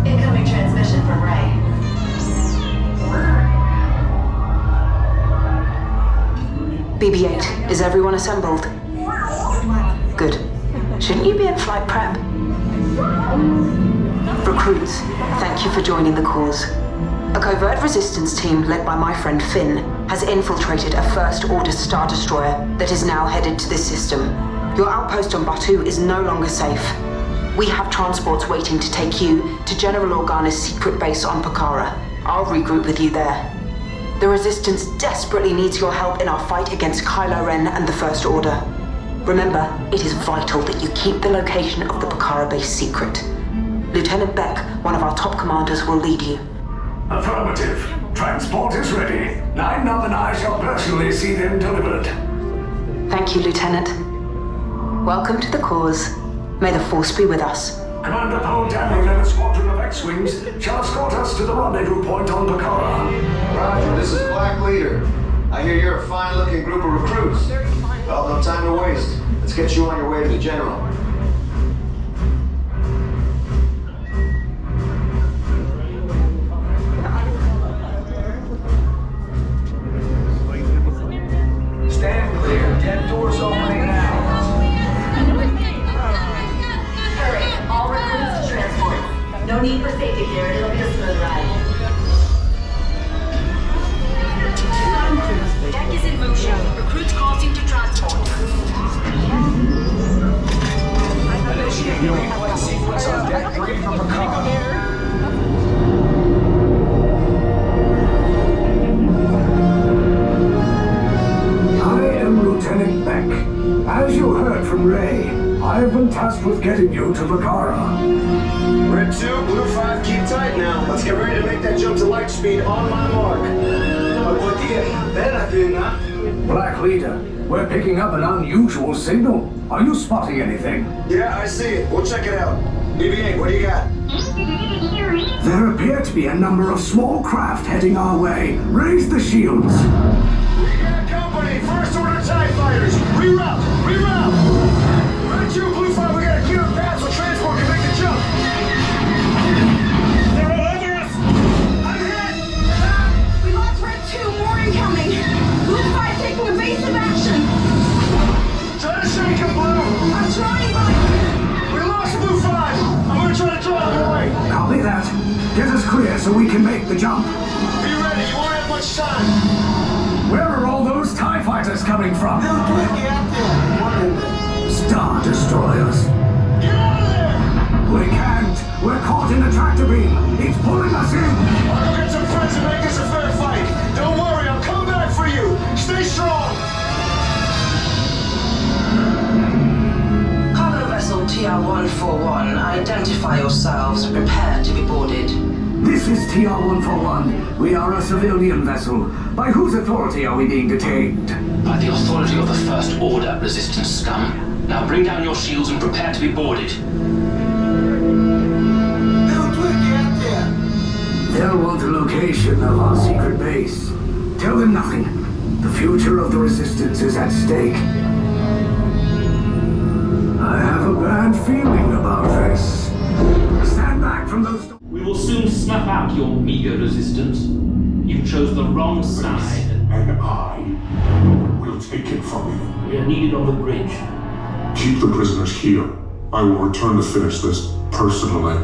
Incoming transmission from Ray. BB-8, is everyone assembled? Good. Shouldn't you be in flight prep? Recruits, thank you for joining the cause. A covert resistance team led by my friend Finn has infiltrated a First Order Star Destroyer that is now headed to this system. Your outpost on Batu is no longer safe. We have transports waiting to take you to General Organa's secret base on Pokhara. I'll regroup with you there. The Resistance desperately needs your help in our fight against Kylo Ren and the First Order. Remember, it is vital that you keep the location of the Pokhara base secret. Lieutenant Beck, one of our top commanders, will lead you. Affirmative. Transport is ready. 9-Num and I shall personally see them delivered. Thank you, Lieutenant. Welcome to the cause. May the Force be with us. Commander Poe Dameron and a squadron of X-Wings shall escort us to the rendezvous point on Pokhara. Roger, this is Black Leader. I hear you're a fine-looking group of recruits. Well, no time to waste. Let's get you on your way to the General. Stand clear. Dead doors opening now. Hurry, all recruits to transport. No need for safety gear, it'll be a smooth ride. Deck is in motion. Recruits crossing to transport. Initiating replay sequence on deck 3 for Pokhara. I am Lieutenant Beck. As you heard from Ray, I have been tasked with getting you to Pokhara. Red 2, Blue 5, keep tight now. Let's get ready to make that jump to light speed on my mark. Black Leader, we're picking up an unusual signal. Are you spotting anything? Yeah, I see it. We'll check it out. BB-8, what do you got? There appear to be a number of small craft heading our way. Raise the shields. We got company! First Order TIE Fighters! Reroute! Reroute! Red 2, Blue 5, we got a queue of paths so transport can make the jump! They're all over us! I'm hit! We lost Red 2, more incoming! Blue 5 taking evasive action! Try to shake him, Blue! I'm trying, but... We lost Blue 5! I'm gonna try to draw him away! Copy that. Get us clear so we can make the jump. Be ready, you won't have much time! Where are all those TIE fighters coming from? Star Destroyers. Get out of there! We can't. We're caught in a tractor beam. It's pulling us in. I'll go get some friends and make this a fair fight. Don't worry, I'll come back for you. Stay strong! Cargo vessel TR-141, identify yourselves and prepare to be boarded. This is TR-141. We are a civilian vessel. By whose authority are we being detained? By the authority of the First Order, Resistance scum. Now bring down your shields and prepare to be boarded. They'll want the location of our secret base. Tell them nothing. The future of the Resistance is at stake. I have a bad feeling about this. Stand back from those... We will soon snuff out your meager resistance. You chose the wrong side. And I will take it from you. We are needed on the bridge. Keep the prisoners here. I will return to finish this personally.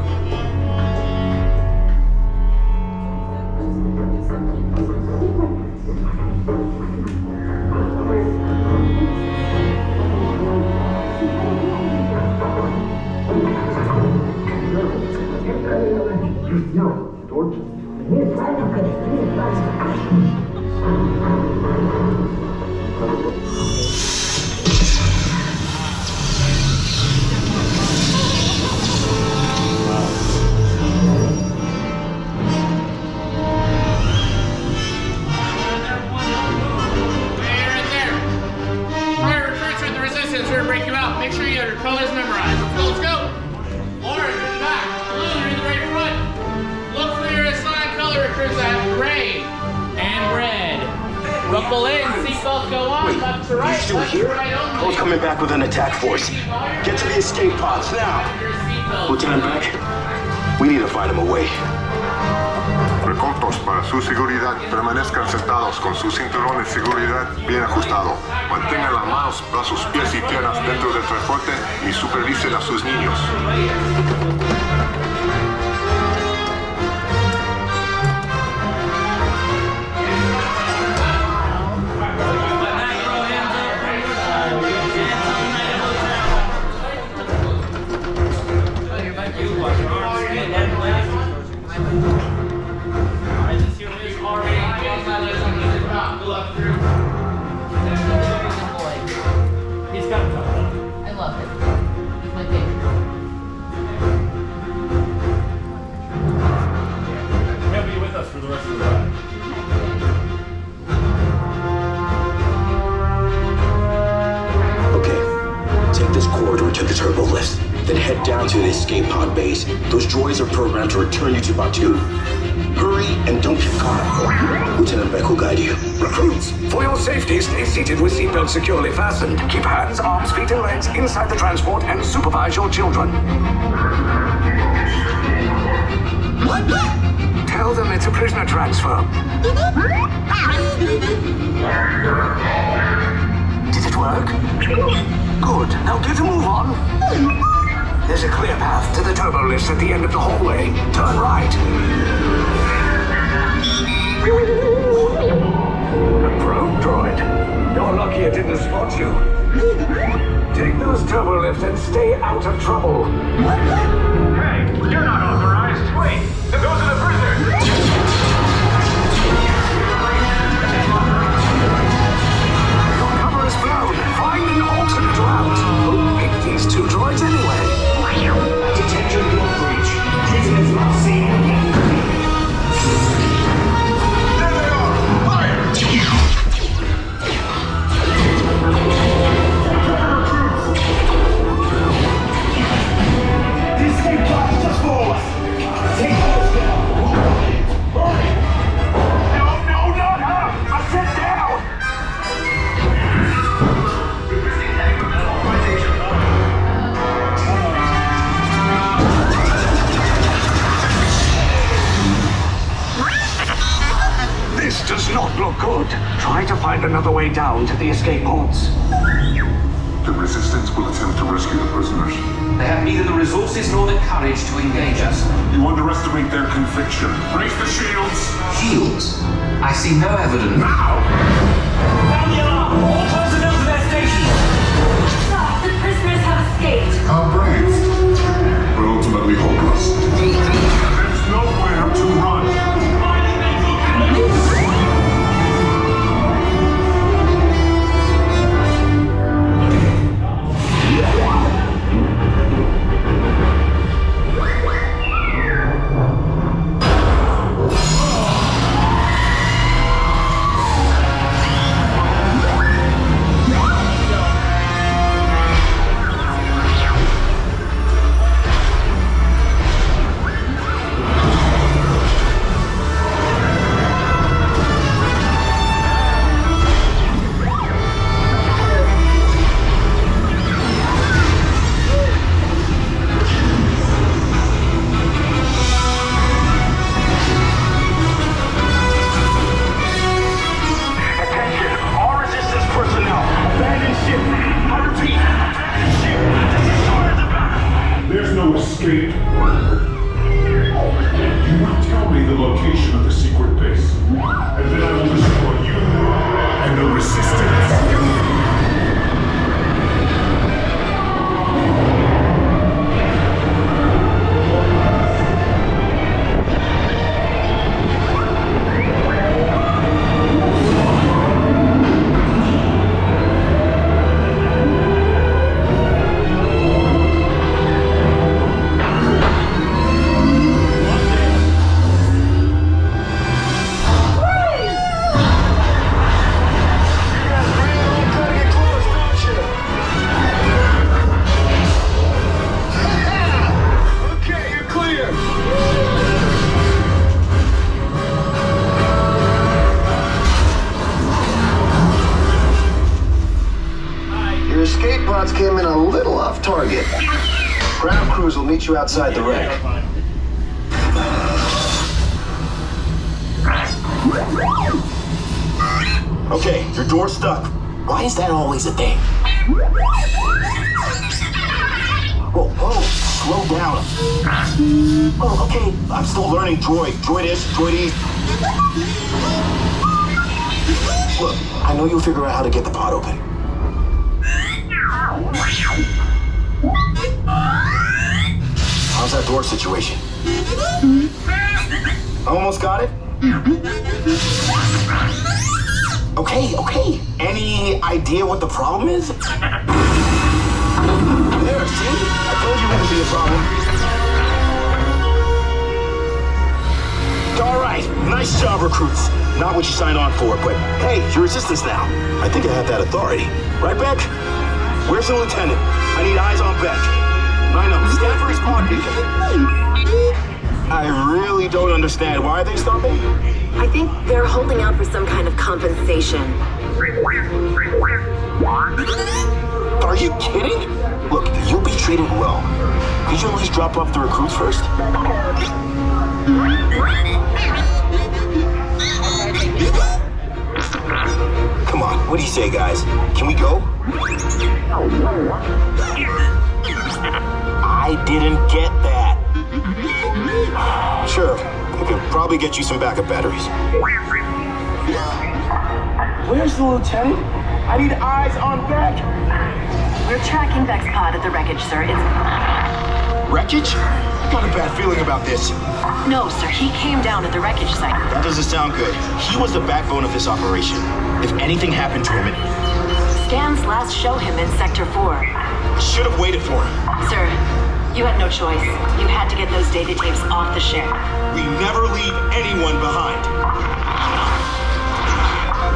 Make sure you have your colors memorized. Let's go, let's go. Wait, you still here? I was coming back with an attack force. Get to the escape pods now. Lieutenant Beck, we need to find him a way. Recortos, para su seguridad, permanezcan sentados con su cinturón de seguridad bien ajustado. Mantengan las manos, brazos, pies y piernas dentro del transporte y supervisen a sus niños. I love him. He's my favorite. He'll be with us for the rest of the ride. Okay, take this corridor to the turbo lift, then head down to the escape pod base. Those droids are programmed to return you to Batu. Hurry and don't get caught. Lieutenant Beck will guide you. Recruits, for your safety, stay seated with seatbelts securely fastened. Keep hands, arms, feet, and legs inside the transport and supervise your children. Tell them it's a prisoner transfer. Did it work? Good. Now get a move on. There's a clear path to the turbo lifts at the end of the hallway. Turn right. A probe droid. You're lucky it didn't spot you. Take those turbo lifts and stay out of trouble. Hey, you're not authorized. Wait, those are the prisoners. Your cover is blown. Find an alternate route. Who picked these two droids anyway? Detention block breach. Prisoners must see again. There they are! Fire! The escape pod is just below us. Take those down. Hurry! No, not her! I said down! This does not look good. Try to find another way down to the escape pods. The Resistance will attempt to rescue the prisoners. They have neither the resources nor the courage to engage us. You underestimate their conviction. Raise the shields! Shields? I see no evidence. Now! Sound the alarm! All personnel to their stations! Sir, the prisoners have escaped. How brave. But ultimately hopeless. There's nowhere to run. crews will meet you outside the wreck. Okay, your door's stuck. Why is that always a thing? Whoa, whoa, slow down. Oh, okay, I'm still learning droid. Droid-ish, droid-y. Look, I know you'll figure out how to get the pod open. How's that door situation? Almost got it? Okay. Any idea what the problem is? There, see? I told you it wouldn't be a problem. All right, nice job, recruits. Not what you signed on for, but hey, you're resistance now. I think I have that authority. Right, Beck? Where's the lieutenant? I need eyes on Beck. I know, stand for his pod beacon. I really don't understand. Why are they stopping? I think they're holding out for some kind of compensation. Are you kidding? Look, you'll be treated well. Could you at least drop off the recruits first? Come on, what do you say, guys? Can we go? I didn't get that. Sure, we could probably get you some backup batteries. Where's the lieutenant? I need eyes on Beck. We're tracking Beck's pod at the wreckage, sir. It's... Wreckage? Got a bad feeling about this. No, sir. He came down at the wreckage site. That doesn't sound good. He was the backbone of this operation. If anything happened to him, Scans last show him in Sector 4. should have waited for him. Sir, you had no choice. You had to get those data tapes off the ship. We never leave anyone behind.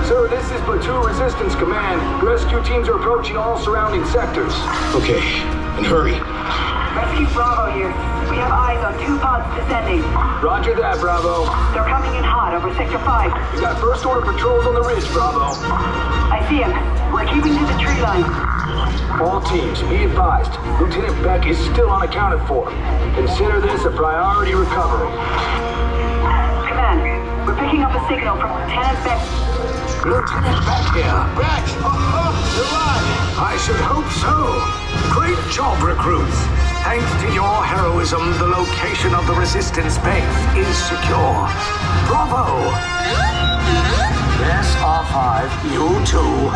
Sir, this is Platoon Resistance Command. Rescue teams are approaching all surrounding sectors. Okay, and hurry. Rescue Bravo here. We have eyes on 2 pods descending. Roger that, Bravo. They're coming in hot over Sector 5. We got first order patrols on the ridge, Bravo. I see him. We're keeping to the tree line. All teams, be advised. Lieutenant Beck is still unaccounted for. Consider this a priority recovery. Command, we're picking up a signal from Lieutenant Beck. Lieutenant Beck here. Beck! You're alive! I should hope so. Great job, recruits. Thanks to your heroism, the location of the Resistance base is secure. Bravo! Yes, R5, you too.